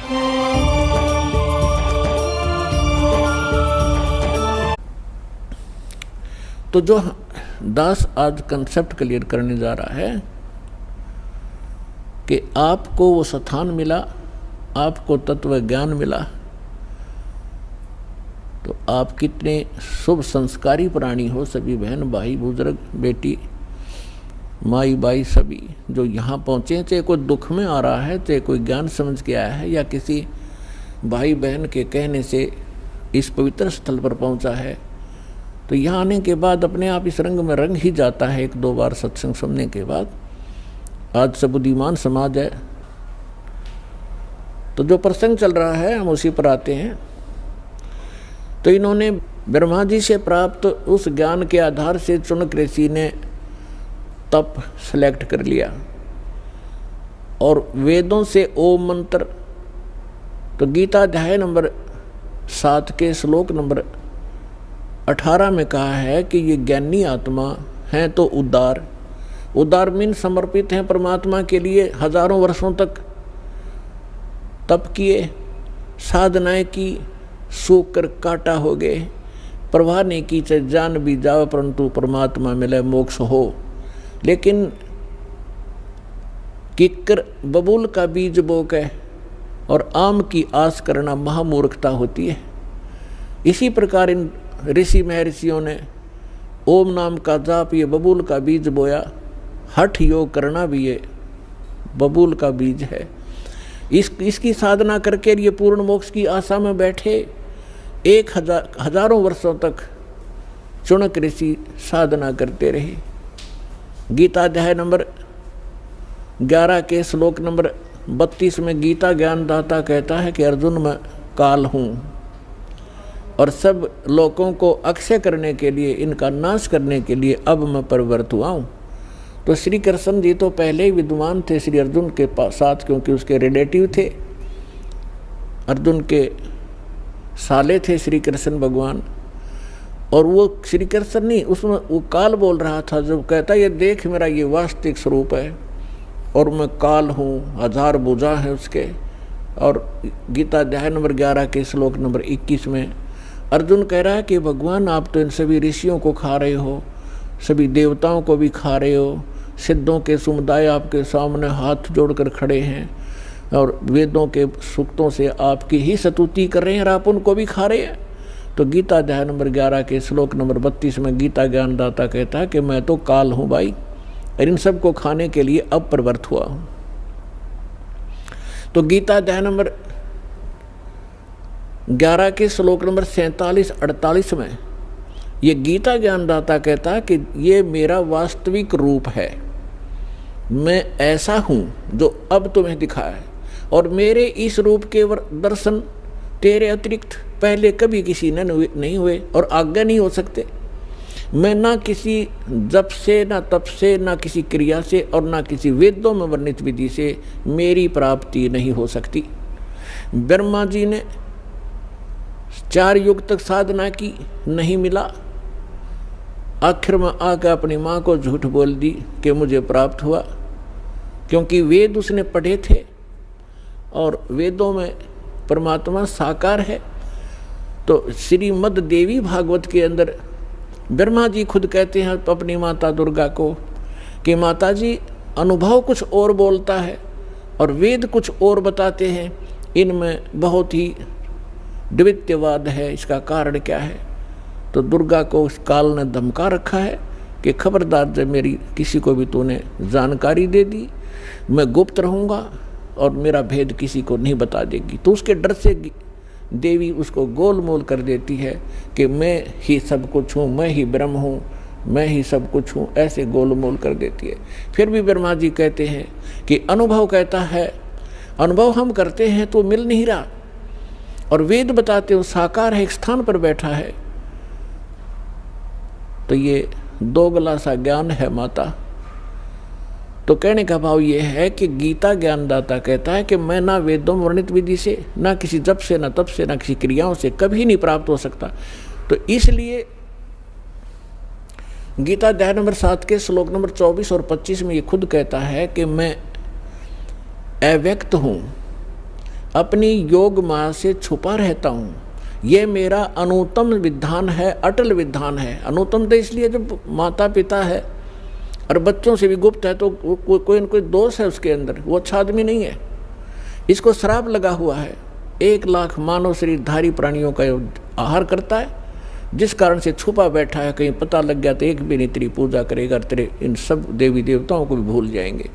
तो जो दास आज कंसेप्ट क्लियर करने जा रहा है कि आपको वो स्थान मिला, आपको तत्व ज्ञान मिला, तो आप कितने शुभ संस्कारी प्राणी हो। सभी बहन भाई बुजुर्ग बेटी माई बाई सभी जो यहाँ पहुँचे, चाहे कोई दुख में आ रहा है, चाहे कोई ज्ञान समझ के आया है, या किसी भाई बहन के कहने से इस पवित्र स्थल पर पहुँचा है, तो यहाँ आने के बाद अपने आप इस रंग में रंग ही जाता है। एक दो बार सत्संग सुनने के बाद आज सब बुद्धिमान समाज है, तो जो प्रसंग चल रहा है हम उसी पर आते हैं। तो इन्होंने ब्रह्मा जी से प्राप्त उस ज्ञान के आधार से चुनक ऋषि ने तप सेलेक्ट कर लिया और वेदों से ओम मंत्र, तो गीता अध्याय नंबर 7 के श्लोक नंबर 18 में कहा है कि ये ज्ञानी आत्मा हैं तो उदार मीन समर्पित हैं परमात्मा के लिए। हजारों वर्षों तक तप किए, साधनाएं की, सूख कर काटा हो गए, प्रवाह नहीं की, चाहे जान भी जाओ परंतु परमात्मा मिले मोक्ष हो। लेकिन किक्कर बबूल का बीज बो के और आम की आस करना महामूर्खता होती है। इसी प्रकार इन ऋषि महर्षियों ने ओम नाम का जाप ये बबूल का बीज बोया, हठ योग करना भी ये बबूल का बीज है। इसकी साधना करके ये पूर्ण मोक्ष की आशा में बैठे। हजारों वर्षों तक चुनक ऋषि साधना करते रहे। गीता अध्याय नंबर 11 के श्लोक नंबर 32 में गीता ज्ञानदाता कहता है कि अर्जुन मैं काल हूँ और सब लोगों को अक्षय करने के लिए, इनका नाश करने के लिए अब मैं प्रवृत्त हुआ हूँ। तो श्री कृष्ण जी तो पहले ही विद्वान थे श्री अर्जुन के साथ, क्योंकि उसके रिलेटिव थे, अर्जुन के साले थे श्री कृष्ण भगवान। और वो श्री कृष्ण नहीं, उसमें वो काल बोल रहा था, जब कहता ये देख मेरा ये वास्तविक स्वरूप है और मैं काल हूँ, 1000 भुजा है उसके। और गीता अध्याय नंबर 11 के श्लोक नंबर 21 में अर्जुन कह रहा है कि भगवान आप तो इन सभी ऋषियों को खा रहे हो, सभी देवताओं को भी खा रहे हो, सिद्धों के समुदाय आपके सामने हाथ जोड़कर खड़े हैं और वेदों के सूक्तों से आपकी ही स्तुति कर रहे हैं और आप उनको भी खा रहे हैं। तो गीता अध्याय नंबर 11 के श्लोक नंबर 32 में गीता ज्ञानदाता कहता है कि मैं तो काल हूँ भाई, और इन सब को खाने के लिए अब प्रवृत्त हुआ हूँ। तो गीता अध्याय नंबर 11 के श्लोक नंबर 47-48 में ये गीता ज्ञानदाता कहता है कि ये मेरा वास्तविक रूप है, मैं ऐसा हूँ जो अब तुम्हें दिखा है, और मेरे इस रूप के दर्शन तेरे अतिरिक्त पहले कभी किसी ने नहीं हुए और आगे नहीं हो सकते। मैं ना किसी जप से, ना तप से, ना किसी क्रिया से और ना किसी वेदों में वर्णित विधि से मेरी प्राप्ति नहीं हो सकती। ब्रह्मा जी ने 4 युग तक साधना की, नहीं मिला। आखिर में आकर अपनी माँ को झूठ बोल दी कि मुझे प्राप्त हुआ, क्योंकि वेद उसने पढ़े थे और वेदों में परमात्मा साकार है। तो श्रीमद् देवी भागवत के अंदर ब्रह्मा जी खुद कहते हैं अपनी माता दुर्गा को कि माता जी अनुभव कुछ और बोलता है और वेद कुछ और बताते हैं, इनमें बहुत ही द्वितीयवाद है, इसका कारण क्या है। तो दुर्गा को उस काल ने धमका रखा है कि खबरदार जब मेरी किसी को भी तूने जानकारी दे दी, मैं गुप्त रहूँगा और मेरा भेद किसी को नहीं बता देगी। तो उसके डर से देवी उसको गोलमोल कर देती है कि मैं ही सब कुछ हूँ, मैं ही ब्रह्म हूँ, मैं ही सब कुछ हूँ, ऐसे गोलमोल कर देती है। फिर भी ब्रह्मा जी कहते हैं कि अनुभव कहता है, अनुभव हम करते हैं तो मिल नहीं रहा, और वेद बताते हो साकार है, एक स्थान पर बैठा है। तो ये दोगला सा ज्ञान है माता। तो कहने का भाव ये है कि गीता ज्ञानदाता कहता है कि मैं ना वेदों में वर्णित विधि से, ना किसी जप से, ना तप से, ना किसी क्रियाओं से कभी नहीं प्राप्त हो सकता। तो इसलिए गीता अध्याय नंबर 7 के श्लोक नंबर 24 और 25 में ये खुद कहता है कि मैं अव्यक्त हूँ, अपनी योग माया से छुपा रहता हूँ। ये मेरा अनुत्तम विधान है, अटल विधान है। अनुत्तम तो इसलिए जब माता पिता है और बच्चों से भी गुप्त है तो कोई न कोई दोष है उसके अंदर, वो अच्छा आदमी नहीं है। इसको श्राप लगा हुआ है। 1 लाख मानव शरीरधारी प्राणियों का आहार करता है, जिस कारण से छुपा बैठा है। कहीं पता लग गया तो एक भी नहीं तेरी पूजा करेगा, तेरे इन सब देवी देवताओं को भी भूल जाएंगे।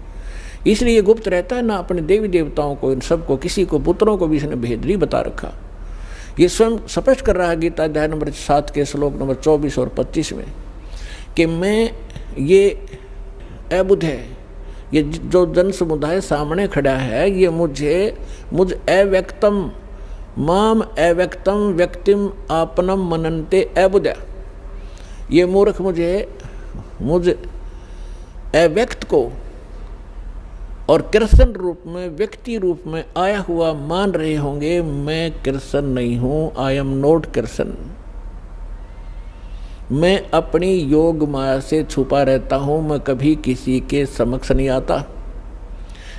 इसलिए गुप्त रहता है ना, अपने देवी देवताओं को, इन सबको, किसी को, पुत्रों को भी इसने भेद नहीं बता रखा। ये स्वयं स्पष्ट कर रहा है गीता अध्याय नंबर 7 के श्लोक नंबर 24 और 25 में कि मैं ये अबुद्ध है, ये जो जन समुदाय सामने खड़ा है, ये मुझ अव्यक्तम माम अव्यक्तम व्यक्तिम आपनम मनन्ते अबुद्ध। ये मूर्ख मुझ अव्यक्त को और कृष्ण रूप में, व्यक्ति रूप में आया हुआ मान रहे होंगे। मैं कृष्ण नहीं हूँ, आई एम नॉट कृष्ण। मैं अपनी योग माया से छुपा रहता हूँ, मैं कभी किसी के समक्ष नहीं आता।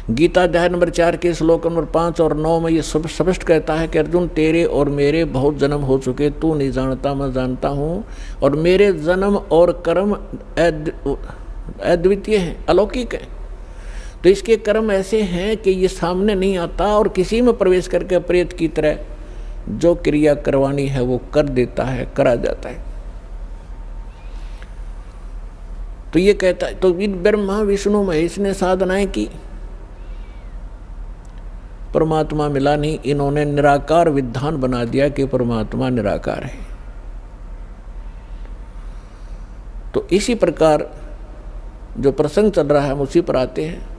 गीता अध्याय नंबर 4 के श्लोक नंबर 5 और 9 में ये स्पष्ट कहता है कि अर्जुन, तेरे और मेरे बहुत जन्म हो चुके, तू नहीं जानता, मैं जानता हूँ। और मेरे जन्म और कर्म अद्वितीय हैं, अलौकिक हैं। तो इसके कर्म ऐसे हैं कि ये सामने नहीं आता और किसी में प्रवेश करके प्रेत की तरह जो क्रिया करवानी है वो कर देता है, करा जाता है। तो ये कहता है, तो ब्रह्मा विष्णु महेश ने साधनाएं की, परमात्मा मिला नहीं। इन्होंने निराकार विधान बना दिया कि परमात्मा निराकार है। तो इसी प्रकार जो प्रसंग चल रहा है हम उसी पर आते हैं।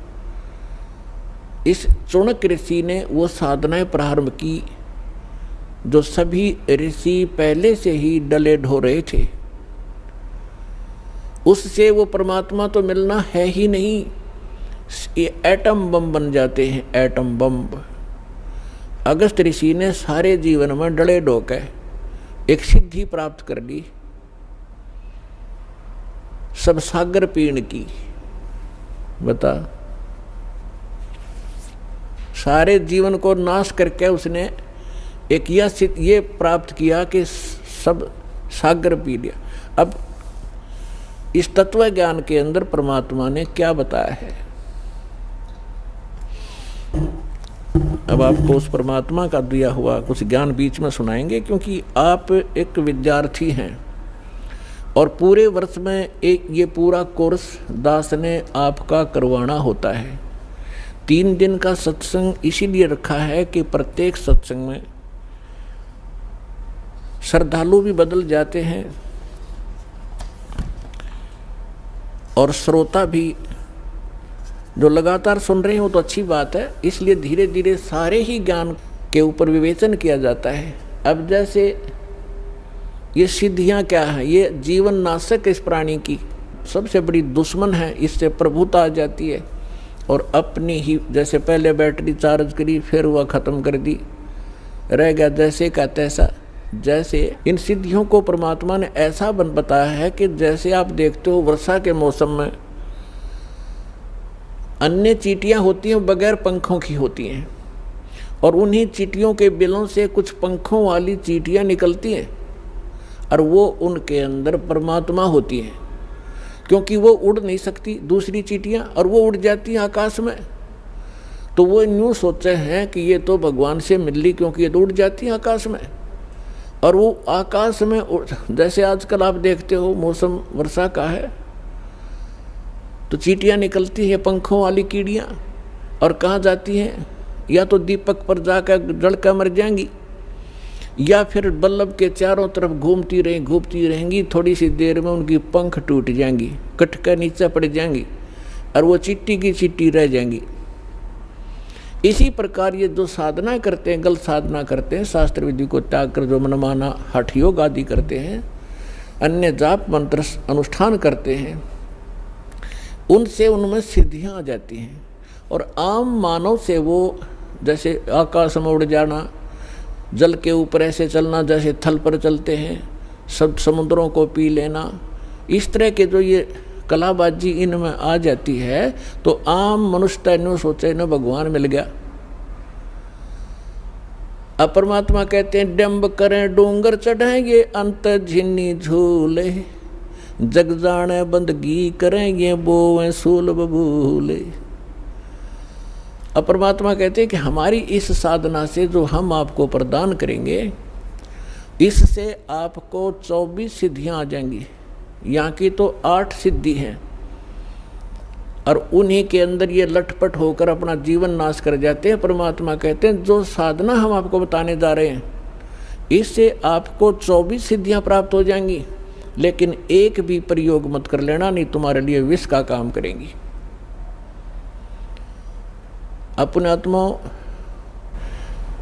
इस चाणक्य ऋषि ने वो साधनाएं प्रारंभ की जो सभी ऋषि पहले से ही डले ढो रहे थे। उससे वो परमात्मा तो मिलना है ही नहीं, ये एटम बम बन जाते हैं, एटम बम। अगस्त ऋषि ने सारे जीवन में डले ढोके एक सिद्धि प्राप्त कर ली, सब सागर पीण की। बता, सारे जीवन को नाश करके उसने एक ये प्राप्त किया कि सब सागर पी लिया। अब इस तत्व ज्ञान के अंदर परमात्मा ने क्या बताया है, अब आपको उस परमात्मा का दिया हुआ कुछ ज्ञान बीच में सुनाएंगे, क्योंकि आप एक विद्यार्थी हैं और पूरे वर्ष में एक ये पूरा कोर्स दास ने आपका करवाना होता है। 3 दिन का सत्संग इसीलिए रखा है कि प्रत्येक सत्संग में श्रद्धालु भी बदल जाते हैं और श्रोता भी जो लगातार सुन रहे हैं, वो तो अच्छी बात है। इसलिए धीरे धीरे सारे ही ज्ञान के ऊपर विवेचन किया जाता है। अब जैसे ये सिद्धियां क्या हैं, ये जीवन नाशक इस प्राणी की सबसे बड़ी दुश्मन है। इससे प्रभुता आ जाती है और अपनी ही, जैसे पहले बैटरी चार्ज करी फिर वह ख़त्म कर दी, रह गया जैसे का तैसा। जैसे इन सिद्धियों को परमात्मा ने ऐसा बताया है कि जैसे आप देखते हो वर्षा के मौसम में अन्य चींटियां होती हैं, बगैर पंखों की होती हैं, और उन्हीं चींटियों के बिलों से कुछ पंखों वाली चींटियां निकलती हैं और वो उनके अंदर परमात्मा होती हैं, क्योंकि वो उड़ नहीं सकती दूसरी चींटियां, और वो उड़ जाती हैं आकाश में। तो वो यूँ सोचे हैं कि ये तो भगवान से मिल ली, क्योंकि ये तो उड़ जाती हैं आकाश में। और वो आकाश में जैसे आजकल आप देखते हो मौसम वर्षा का है, तो चींटियां निकलती है पंखों वाली कीड़ियां, और कहाँ जाती हैं, या तो दीपक पर जाकर जल कर मर जाएंगी, या फिर बल्लभ के चारों तरफ घूमती रहेंगी। थोड़ी सी देर में उनकी पंख टूट जाएंगी, कट कर नीचे पड़ जाएंगी और वो चिट्टी की चिट्टी रह जाएंगी। इसी प्रकार ये जो साधना करते हैं, गलत साधना करते हैं, शास्त्र विधि को त्याग कर जो मनमाना हठ योग आदि करते हैं, अन्य जाप मंत्र अनुष्ठान करते हैं, उनसे उनमें सिद्धियां आ जाती हैं। और आम मानव से वो जैसे आकाश में उड़ जाना, जल के ऊपर ऐसे चलना जैसे थल पर चलते हैं, सब समुद्रों को पी लेना, इस तरह के जो ये कलाबाजी इनमें आ जाती है, तो आम मनुष्य न सोचे न भगवान मिल गया। अब परमात्मा कहते हैं डंब करें डूंगर चढ़ेंगे अंत झिन्नी झूले, जग जाने बंदगी करेंगे बोवें सूल बबूले। अब परमात्मा कहते हैं कि हमारी इस साधना से जो हम आपको प्रदान करेंगे, इससे आपको 24 सिद्धियां आ जाएंगी। यहाँ की तो 8 सिद्धि हैं और उन्हीं के अंदर ये लटपट होकर अपना जीवन नाश कर जाते हैं। परमात्मा कहते हैं जो साधना हम आपको बताने जा रहे हैं, इससे आपको 24 सिद्धियां प्राप्त हो जाएंगी, लेकिन एक भी प्रयोग मत कर लेना, नहीं तुम्हारे लिए विष का काम करेंगी। अपने आत्मा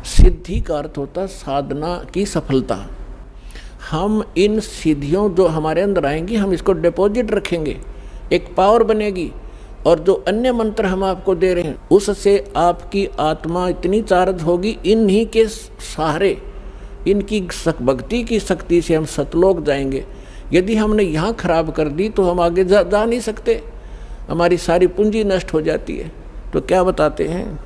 सिद्धि का अर्थ होता साधना की सफलता। हम इन सिद्धियों जो हमारे अंदर आएंगी, हम इसको डिपॉजिट रखेंगे, एक पावर बनेगी। और जो अन्य मंत्र हम आपको दे रहे हैं, उससे आपकी आत्मा इतनी चार्ज होगी, इन्हीं के सहारे, इनकी भक्ति की शक्ति से हम सतलोक जाएंगे। यदि हमने यहाँ खराब कर दी तो हम आगे जा नहीं सकते, हमारी सारी पूंजी नष्ट हो जाती है। तो क्या बताते हैं,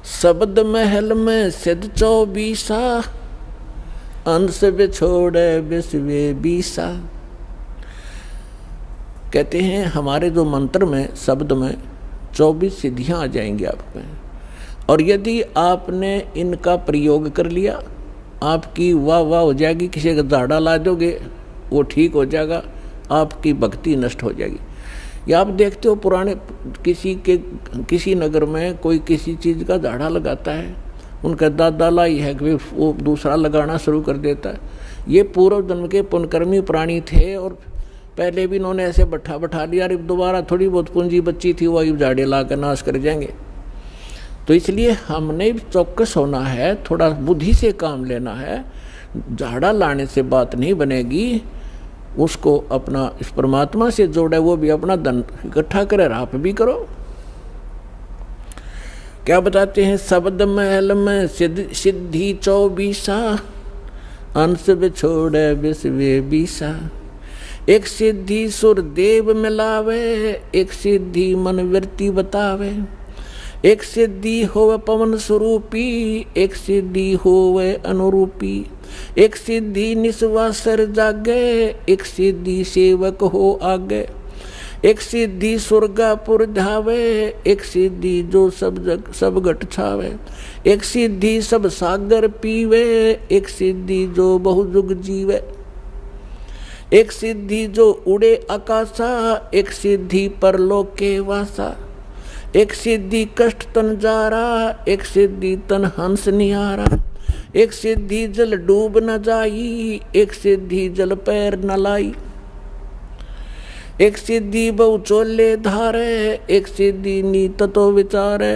शब्द महल में सिद्ध 24, अंश बिछोड़े विश्वे 20। कहते हैं हमारे जो मंत्र में, शब्द में 24 सिद्धियां आ जाएंगी आप में, और यदि आपने इनका प्रयोग कर लिया, आपकी वाह वाह हो जाएगी। किसी का झाड़ा ला दोगे वो ठीक हो जाएगा, आपकी भक्ति नष्ट हो जाएगी। या आप देखते हो पुराने किसी नगर में कोई किसी चीज़ का झाड़ा लगाता है, उनका दादा लाई है कि वो दूसरा लगाना शुरू कर देता है। ये पूर्व जन्म के पुण्यकर्मी प्राणी थे और पहले भी इन्होंने ऐसे बैठा लिया, और दोबारा थोड़ी बहुत पूंजी बची थी, वो झाड़े ला कर नाश कर जाएंगे। तो इसलिए हमने चौकस होना है, थोड़ा बुद्धि से काम लेना है। झाड़ा लाने से बात नहीं बनेगी, उसको अपना इस परमात्मा से जोड़े, वो भी अपना धन इकट्ठा करे, आप भी करो। क्या बताते हैं, शब्द महल में सिद्धि 24, अंश बिछोड़े विश्वे 20। एक सिद्धि सुर देव मिलावे, एक सिद्धि मन वृत्ति बतावे। एक सिद्धि होवे पवन स्वरूपी, एक सिद्धि होवे अनुरूपी। एक सिद्धि निस्वासर जागे, एक सिद्धि सेवक हो आगे। एक सिद्धि स्वर्गापुर धावे, एक सिद्धि जो सब घट छावे। एक सिद्धि सब सागर पीवे, एक सिद्धि जो बहुजुग जीवे। एक सिद्धि जो उड़े आकाशा, एक सिद्धि परलोक के वासा। एक सिद्धि कष्ट तन जारा, एक सिद्धि तन हंस निहारा। एक सिद्धि जल डूब न जाई, एक सिद्धि जल पैर न लाई। एक सिद्धि बहु चोले धारे, एक सिद्धि नीत तो विचारे।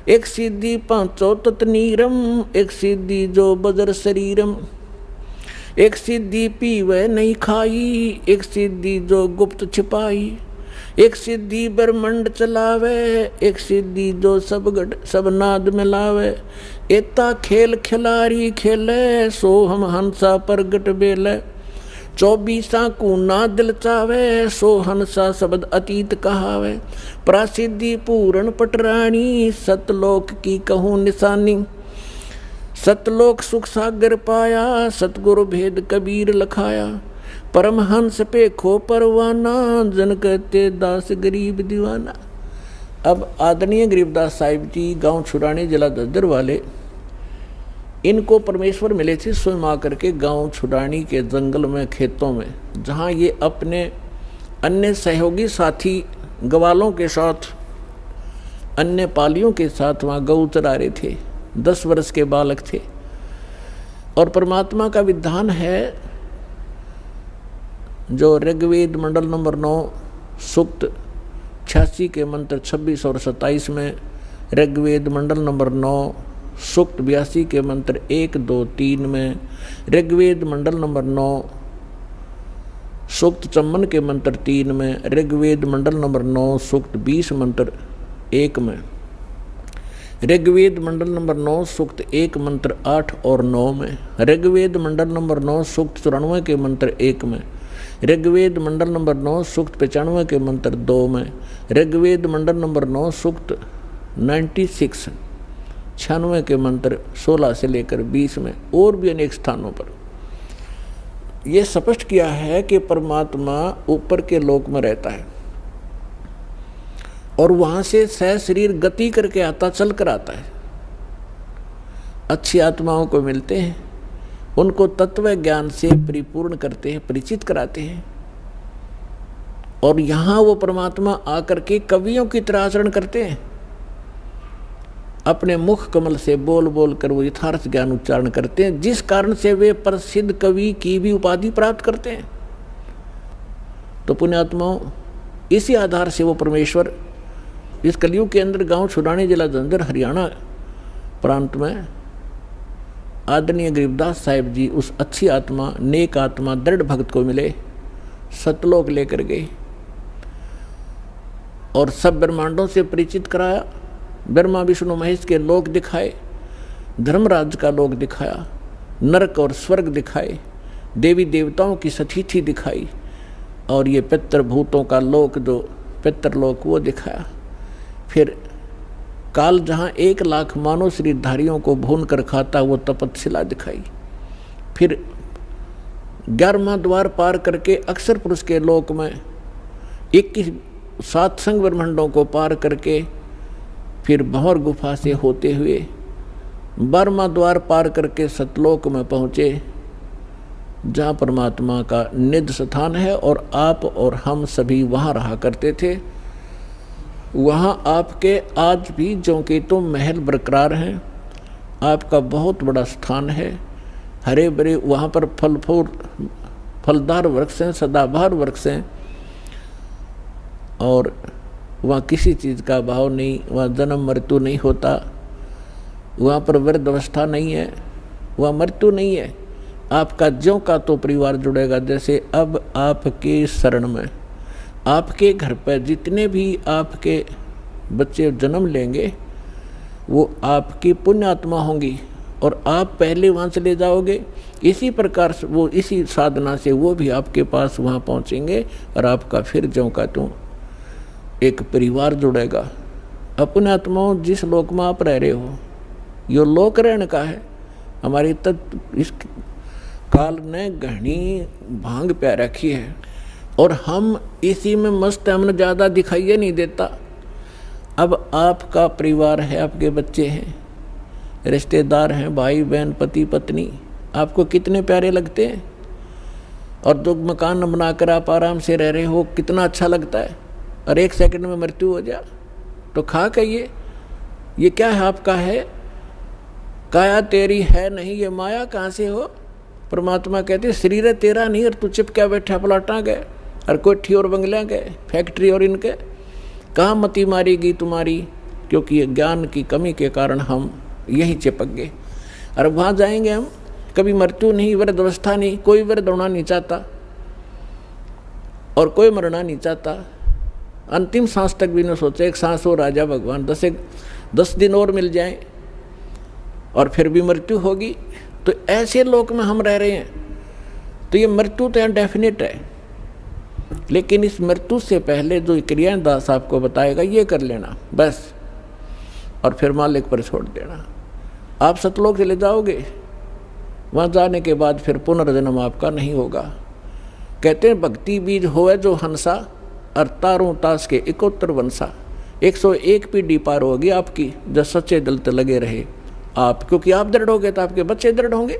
एक सिद्धि पांचो तत नीरम, एक सिद्धि जो बजर शरीरम। एक सिद्धि पीवे नहीं खाई, एक सिद्धि जो गुप्त छिपाई। एक सिद्धि ब्रह्मंड चलावे, एक सिद्धि जो सब नाद मिलावे। एता खेल खिलारी खेले, सो हम हंसा प्रगट बेले। 24 को ना दिल चावे, सो हंसा शब्द अतीत कहावे। प्रासिद्धि पूर्ण पटरानी, सतलोक की कहूँ निशानी। सतलोक सुख सागर पाया, सतगुरु भेद कबीर लखाया। परमहंस पे खो परवाना, जन कहते दास गरीब दीवाना। अब आदरणीय गरीबदास साहिब जी गांव छुड़ानी जिला दद्दर वाले, इनको परमेश्वर मिले थे स्वयं आकर के गांव छुड़ानी के जंगल में, खेतों में, जहां ये अपने अन्य सहयोगी साथी ग्वालों के साथ, अन्य पालियों के साथ वहाँ गऊ चरा रहे थे। 10 वर्ष के बालक थे। और परमात्मा का विधान है जो ऋग्वेद मंडल नंबर 9 सूक्त 86 के मंत्र 26 और 27 में, ऋग्वेद मंडल नंबर 9 सूक्त 82 के मंत्र 1, 2, 3 में, ऋग्वेद मंडल नंबर 9 सूक्त 54 के मंत्र 3 में, ऋग्वेद मंडल नंबर 9 सूक्त 20 मंत्र 1 में, ऋग्वेद मंडल नंबर 9 सूक्त 1 मंत्र 8 और 9 में, ऋग्वेद मंडल नंबर 9 सूक्त 94 के मंत्र 1 में, ऋग्वेद मंडल नंबर 9 सूक्त 95 के मंत्र 2 में, ऋग्वेद मंडल नंबर 9 सूक्त 96 96 के मंत्र 16 से लेकर 20 में और भी अनेक स्थानों पर यह स्पष्ट किया है कि परमात्मा ऊपर के लोक में रहता है और वहां से सह शरीर गति करके आता, चल कर आता है। अच्छी आत्माओं को मिलते हैं, उनको तत्व ज्ञान से परिपूर्ण करते हैं, परिचित कराते हैं और यहां वो परमात्मा आकर के कवियों की तरह आचरण करते हैं। अपने मुख कमल से बोल बोल कर वो यथार्थ ज्ञान उच्चारण करते हैं, जिस कारण से वे प्रसिद्ध कवि की भी उपाधि प्राप्त करते हैं। तो पुण्यात्माओं, इसी आधार से वो परमेश्वर इस कलयुग के अंदर गांव छुड़ाने जिला झज्जर हरियाणा प्रांत में आदरणीय गरीबदास साहिब जी उस अच्छी आत्मा, नेक आत्मा, दृढ़ भक्त को मिले, सतलोक लेकर गए और सब ब्रह्मांडों से परिचित कराया। ब्रह्मा विष्णु महेश के लोक दिखाए, धर्मराज का लोक दिखाया, नरक और स्वर्ग दिखाए, देवी देवताओं की सतिथि दिखाई और ये पितृभूतों का लोक, जो पितृलोक, वो दिखाया। फिर काल जहाँ 1 लाख मानव शरीरधारियों को भून कर खाता, वो तपतशिला दिखाई। फिर 11वां द्वार पार करके अक्षर पुरुष के लोक में 21 7 संग ब्रह्मांडों को पार करके फिर भंवर गुफा से होते हुए 12वां द्वार पार करके सतलोक में पहुँचे, जहाँ परमात्मा का निज स्थान है और आप और हम सभी वहाँ रहा करते थे। वहाँ आपके आज भी ज्यों के तो महल बरकरार हैं, आपका बहुत बड़ा स्थान है, हरे भरे वहाँ पर फलदार वृक्ष हैं, सदाबहार वृक्ष हैं और वहाँ किसी चीज़ का भाव नहीं, वहाँ जन्म मृत्यु नहीं होता, वहाँ पर वृद्ध अवस्था नहीं है, वहाँ मृत्यु नहीं है। आपका ज्यों का तो परिवार जुड़ेगा। जैसे अब आपके शरण में, आपके घर पर जितने भी आपके बच्चे जन्म लेंगे वो आपकी पुण्य आत्मा होंगी और आप पहले वहाँ चले जाओगे। इसी प्रकार से वो, इसी साधना से वो भी आपके पास वहाँ पहुँचेंगे और आपका फिर ज्यों का त्यों एक परिवार जुड़ेगा। अपने आत्माओं, जिस लोक में आप रह रहे हो, यो लोक रहने का है। हमारी तत्व इस काल ने घनी भांग प्या रखी है और हम इसी में मस्त, हमने ज़्यादा दिखाइए नहीं देता। अब आपका परिवार है, आपके बच्चे हैं, रिश्तेदार हैं, भाई बहन, पति पत्नी, आपको कितने प्यारे लगते हैं और जो मकान बनाकर आप आराम से रह रहे हो, कितना अच्छा लगता है। और 1 सेकंड में मृत्यु हो जा तो खा कहिए, ये क्या है? आपका है, काया तेरी है नहीं, ये माया कहाँ से हो? परमात्मा कहते शरीर तेरा नहीं और तू चिप क्या बैठा पलाटा गए और कोठी और बंगले गए, फैक्ट्री और इनके, कहाँ मती मारेगी तुम्हारी? क्योंकि ये ज्ञान की कमी के कारण हम यही चिपक गए। और वहाँ जाएंगे हम, कभी मृत्यु नहीं, वृद्ध अवस्था नहीं, कोई वृद्ध होना नहीं चाहता और कोई मरना नहीं चाहता। अंतिम सांस तक भी न सोचे, एक सांस हो राजा भगवान, 10 दिन और मिल जाएं और फिर भी मृत्यु होगी। तो ऐसे लोक में हम रह रहे हैं। तो ये मृत्यु तो यहाँ डेफिनेट है, लेकिन इस मृत्यु से पहले जो क्रियाएं दास आपको बताएगा, ये कर लेना बस, और फिर मालिक पर छोड़ देना। आप सतलोक चले जाओगे, वहाँ जाने के बाद फिर पुनर्जन्म आपका नहीं होगा। कहते हैं भक्ति बीज होए जो हंसा और तारों तास के 71 वंशा। 101 पीढ़ी पार होगी आपकी, जब सच्चे दिल से लगे रहे आप, क्योंकि आप दृढ़ होंगे तो आपके बच्चे दृढ़ होंगे।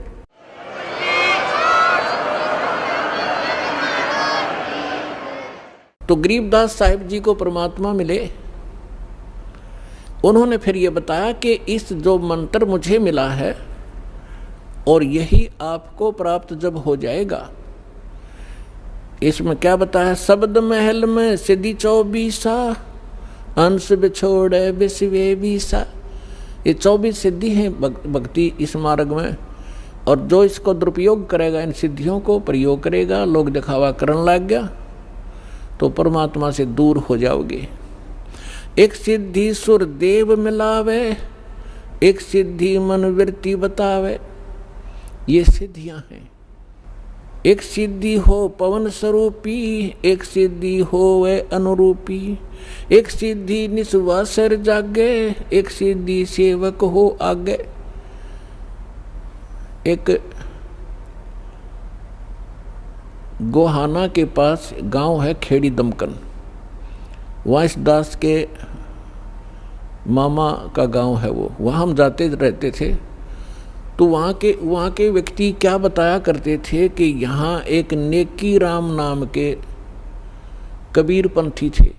तो गरीबदास साहिब जी को परमात्मा मिले, उन्होंने फिर ये बताया कि इस जो मंत्र मुझे मिला है और यही आपको प्राप्त जब हो जाएगा, इसमें क्या बताया? शब्द महल में सिद्धि 24 अंश बिछोड़े विश्वे बीसा। ये 24 सिद्धि हैं भक्ति इस मार्ग में, और जो इसको दुरुपयोग करेगा, इन सिद्धियों को प्रयोग करेगा, लोग दिखावा करने लग गया तो परमात्मा से दूर हो जाओगे। एक सिद्धि सुर देव मिलावे, एक सिद्धि मन वृत्ति बतावे। ये सिद्धियां हैं। एक सिद्धि हो पवन स्वरूपी, एक सिद्धि हो वे अनुरूपी, एक सिद्धि निस्वासर जागे, एक सिद्धि सेवक हो आगे। एक गोहाना के पास गांव है खेड़ी दमकन, वांस दास के मामा का गांव है वो, वहाँ हम जाते रहते थे। तो वहाँ के व्यक्ति क्या बताया करते थे कि यहाँ एक नेकी राम नाम के कबीर पंथी थे।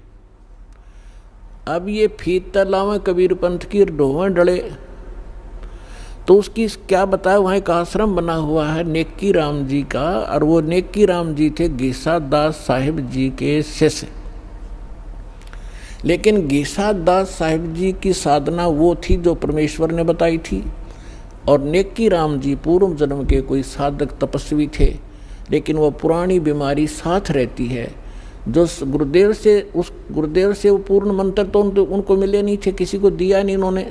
अब ये फीत तलाव कबीर पंथ की ढोवें डले, तो उसकी क्या बताया, वहाँ एक आश्रम बना हुआ है नेकी राम जी का, और वो नेकी राम जी थे गीसा दास साहिब जी के शिष्य। लेकिन गीसा दास साहिब जी की साधना वो थी जो परमेश्वर ने बताई थी, और नेकी राम जी पूर्व जन्म के कोई साधक तपस्वी थे, लेकिन वो पुरानी बीमारी साथ रहती है। जो गुरुदेव से वो पूर्ण मंत्र तो उनको मिले नहीं थे, किसी को दिया नहीं उन्होंने,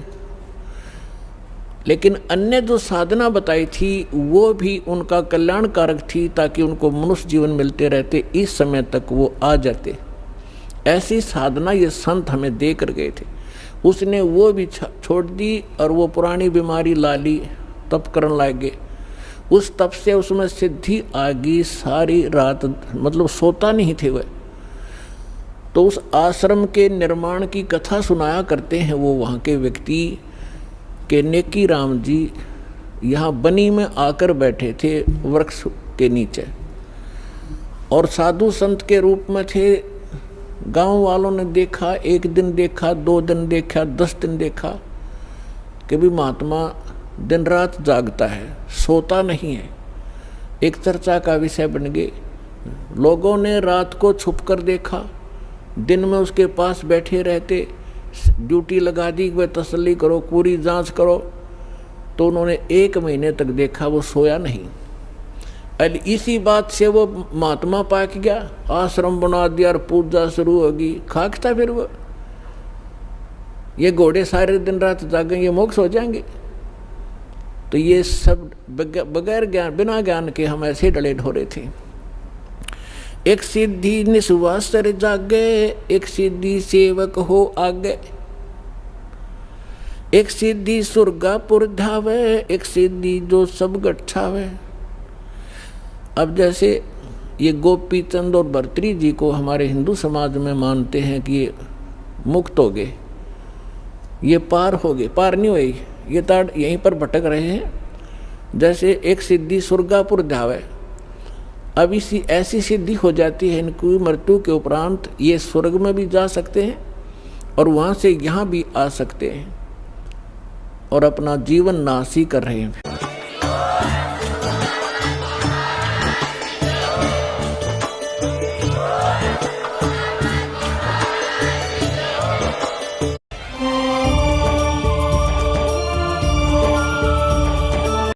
लेकिन अन्य जो साधना बताई थी वो भी उनका कल्याणकारक थी, ताकि उनको मनुष्य जीवन मिलते रहते, इस समय तक वो आ जाते। ऐसी साधना ये संत हमें दे कर गए थे। उसने वो भी छोड़ दी और वो पुरानी बीमारी ला ली, तप करने लगे। उस तप से उसमें सिद्धि आ गई, सारी रात मतलब सोता नहीं थे वह। तो उस आश्रम के निर्माण की कथा सुनाया करते हैं वो वहाँ के व्यक्ति के नेकी राम जी यहाँ बनी में आकर बैठे थे वृक्ष के नीचे, और साधु संत के रूप में थे। गांव वालों ने देखा, एक दिन देखा, 2 दिन देखा, 10 दिन देखा कि भी महात्मा दिन रात जागता है, सोता नहीं है। एक चर्चा का विषय बन गए। लोगों ने रात को छुप कर देखा, दिन में उसके पास बैठे रहते, ड्यूटी लगा दी, वह तसल्ली करो, पूरी जांच करो। तो उन्होंने 1 महीने तक देखा, वो सोया नहीं। इसी बात से वो महात्मा पाक गया, आश्रम बना दिया और पूजा शुरू होगी। खाकता फिर वो, ये घोड़े सारे दिन रात जागेंगे, ये मोक्ष हो जाएंगे। तो ये सब बगैर ज्ञान, बिना ज्ञान के हम ऐसे डले ढोरे थे। एक सिद्धि निस्वासर जागे, एक सिद्धि सेवक हो आगे, एक सिद्धि सुरगापुर धावे, एक सिद्धि जो सब गठावे। अब जैसे ये गोपी चंद और भर्तरी जी को हमारे हिंदू समाज में मानते हैं कि ये मुक्त हो गए, ये पार हो गए, पार नहीं हुए, ये ताड़ यहीं पर भटक रहे हैं। जैसे एक सिद्धि सुरगापुर धावे, अब इसी ऐसी सिद्धि हो जाती है इनकी मृत्यु के उपरांत ये स्वर्ग में भी जा सकते हैं और वहाँ से यहाँ भी आ सकते हैं और अपना जीवन नाशी कर रहे हैं।